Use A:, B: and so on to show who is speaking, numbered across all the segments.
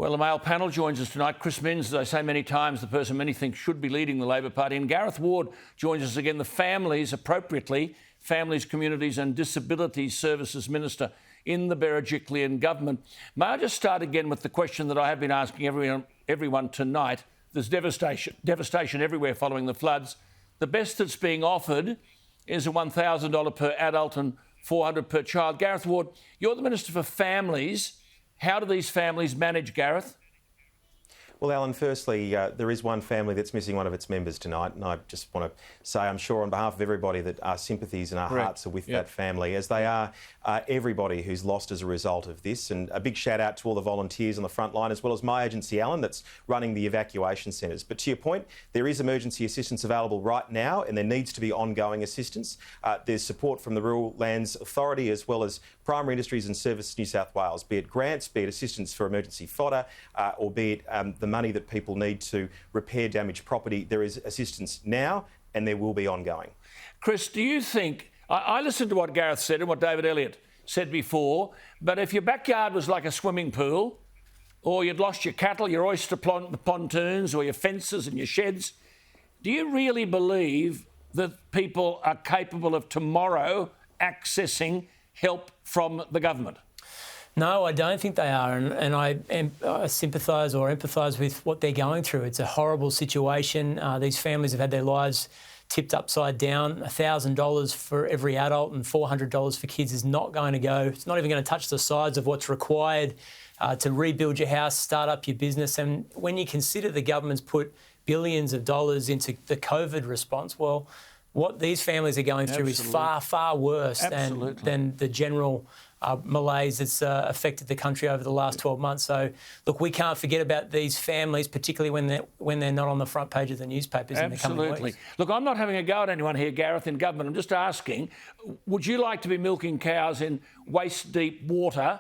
A: Well, the male panel joins us tonight. Chris Minns, as I say many times, the person many think should be leading the Labor Party. And Gareth Ward joins us again, the Families, Communities and Disabilities Services Minister in the Berejiklian government. May I just start again with the question that I have been asking everyone tonight. There's devastation everywhere following the floods. The best that's being offered is a $1,000 per adult and $400 per child. Gareth Ward, you're the Minister for Families. How do these families manage, Gareth?
B: Well, Alan, firstly, there is one family that's missing one of its members tonight, and I just want to say I'm sure on behalf of everybody that our sympathies and our hearts are with that family, as they are everybody who's lost as a result of this. And a big shout out to all the volunteers on the front line, as well as my agency, Alan, that's running the evacuation centres. But to your point, there is emergency assistance available right now, and there needs to be ongoing assistance. There's support from the Rural Lands Authority, as well as Primary Industries and Services New South Wales, be it grants, be it assistance for emergency fodder, or be it the money that people need to repair damaged property. There is assistance now and there will be ongoing.
A: Chris, do you think... I listened to what Gareth said and what David Elliott said before, but if your backyard was like a swimming pool, or you'd lost your cattle, your oyster pontoons, or your fences and your sheds, do you really believe that people are capable of tomorrow accessing help from the government?
C: No, I don't think they are, and I sympathise or empathise with what they're going through. It's a horrible situation. These families have had their lives tipped upside down. $1,000 for every adult and $400 for kids is not going to go. It's not even going to touch the sides of what's required to rebuild your house, start up your business. And when you consider the government's put billions of dollars into the COVID response, well, what these families are going through is far, far worse than the general malaise that's affected the country over the last 12 months. So, look, we can't forget about these families, particularly when they're not on the front page of the newspapers in the coming weeks.
A: Look, I'm not having a go at anyone here, Gareth, in government. I'm just asking, would you like to be milking cows in waist-deep water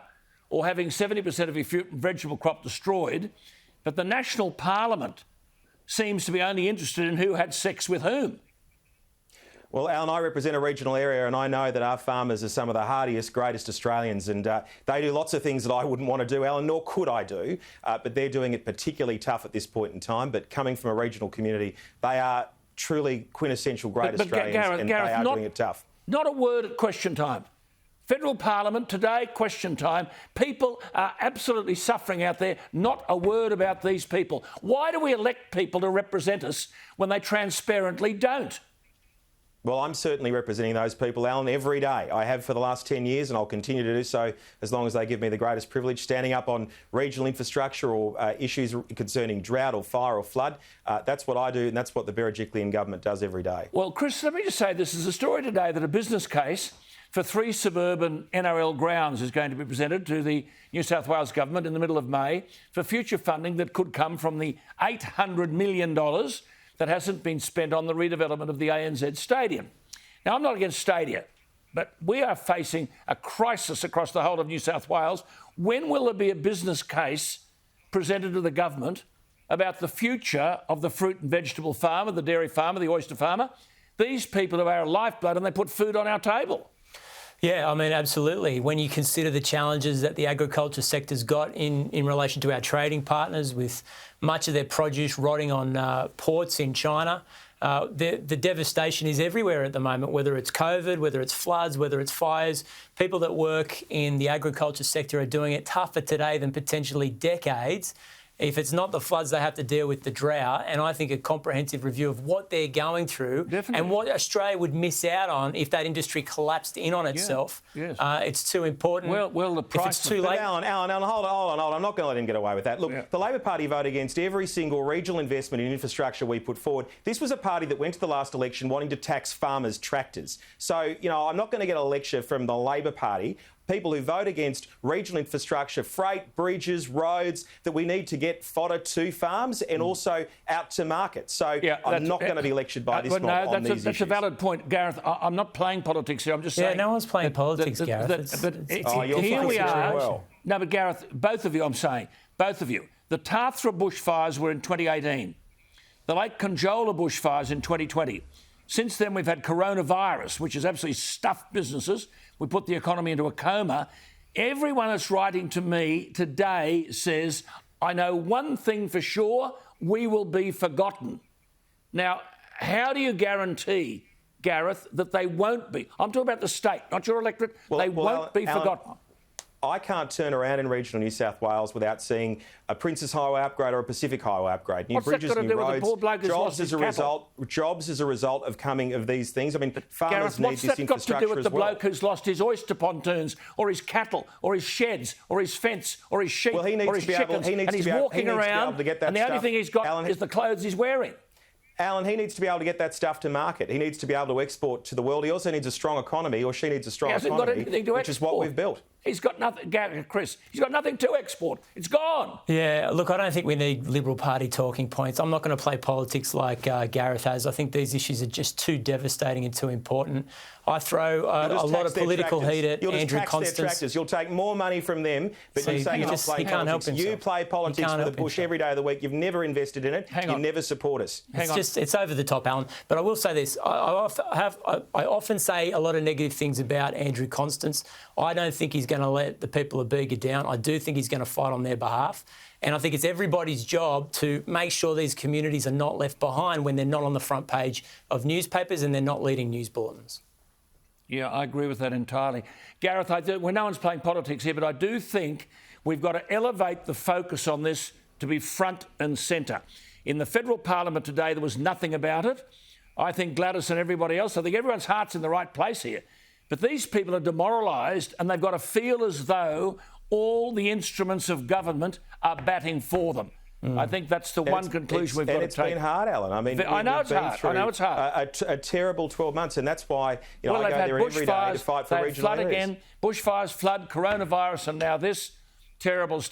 A: or having 70% of your fruit and vegetable crop destroyed, but the National Parliament seems to be only interested in who had sex with whom?
B: Well, Alan, I represent a regional area and I know that our farmers are some of the hardiest, greatest Australians, and they do lots of things that I wouldn't want to do, Alan, nor could I do, but they're doing it particularly tough at this point in time. But coming from a regional community, they are truly quintessential great Australians,
A: Gareth,
B: they are doing it tough.
A: Not a word at question time. Federal Parliament today, question time. People are absolutely suffering out there. Not a word about these people. Why do we elect people to represent us when they transparently don't?
B: Well, I'm certainly representing those people, Alan, every day. I have for the last 10 years and I'll continue to do so as long as they give me the greatest privilege, standing up on regional infrastructure or issues concerning drought or fire or flood. That's what I do and that's what the Berejiklian government does every day.
A: Well, Chris, let me just say this is a story today that a business case for 3 suburban NRL grounds is going to be presented to the New South Wales government in the middle of May for future funding that could come from the $800 million that hasn't been spent on the redevelopment of the ANZ Stadium. Now, I'm not against stadia, but we are facing a crisis across the whole of New South Wales. When will there be a business case presented to the government about the future of the fruit and vegetable farmer, the dairy farmer, the oyster farmer? These people are our lifeblood and they put food on our table.
C: Yeah, I mean, absolutely. When you consider the challenges that the agriculture sector's got in relation to our trading partners, with much of their produce rotting on ports in China, the devastation is everywhere at the moment, whether it's COVID, whether it's floods, whether it's fires. People that work in the agriculture sector are doing it tougher today than potentially decades. If it's not the floods, they have to deal with the drought. And I think a comprehensive review of what they're going through and what Australia would miss out on if that industry collapsed in on itself. It's too important.
A: Well, the price...
C: If it's too late...
B: Alan, hold on. I'm not going to let him get away with that. Look, the Labor Party voted against every single regional investment in infrastructure we put forward. This was a party that went to the last election wanting to tax farmers' tractors. So, you know, I'm not going to get a lecture from the Labor Party. People who vote against regional infrastructure, freight, bridges, roads, that we need to get fodder to farms and also out to market. So I'm not going to be lectured by this mob on these issues.
A: That's a valid point, Gareth. I'm not playing politics here. I'm just saying...
C: Yeah, no one's playing politics, Gareth.
A: Here we are.
B: Well.
A: No, but Gareth, both of you, I'm saying, both of you. The Tathra bushfires were in 2018. The Lake Conjola bushfires in 2020. Since then, we've had coronavirus, which has absolutely stuffed businesses. We put the economy into a coma. Everyone that's writing to me today says, I know one thing for sure, we will be forgotten. Now, how do you guarantee, Gareth, that they won't be? I'm talking about the state, not your electorate. They won't be forgotten.
B: I can't turn around in regional New South Wales without seeing a Princess Highway upgrade or a Pacific Highway upgrade. New bridges, new roads, jobs as a result of these things. I mean, farmers need this infrastructure as well. What's that got to do with the bloke who's lost his oyster pontoons or his cattle or his sheds or his fence or his sheep or his chickens, and he's walking around and the only thing he's got is the clothes he's wearing? Alan, he needs to be able to get that stuff to market. He needs to be able to export to the world. He also needs a strong economy, or she needs a strong economy, which is what we've built.
A: He's got nothing, Chris. He's got nothing to export. It's gone.
C: Yeah, look, I don't think we need Liberal Party talking points. I'm not going to play politics like Gareth has. I think these issues are just too devastating and too important. I throw a lot of political heat at Andrew Constance.
B: You'll take more money from them, but you say you're not playing politics. You play politics for the bush every day of the week. You've never invested in it. You never support us.
C: It's over the top, Alan. But I will say this. I often say a lot of negative things about Andrew Constance. I don't think he's going to let the people of Bega down. I do think he's going to fight on their behalf. And I think it's everybody's job to make sure these communities are not left behind when they're not on the front page of newspapers and they're not leading news bulletins.
A: Yeah, I agree with that entirely. Gareth, well, no one's playing politics here, but I do think we've got to elevate the focus on this to be front and centre. In the federal parliament today, there was nothing about it. I think Gladys and everybody else, I think everyone's heart's in the right place here. But these people are demoralised and they've got to feel as though all the instruments of government are batting for them. I think that's the one conclusion we've got to take.
B: It's been hard, Alan. I mean,
A: I know it's hard. I know it's hard.
B: A terrible 12 months, and that's why I go there every day to fight for regional areas.
A: Flood again, bushfires, flood, coronavirus, and now this terrible stuff.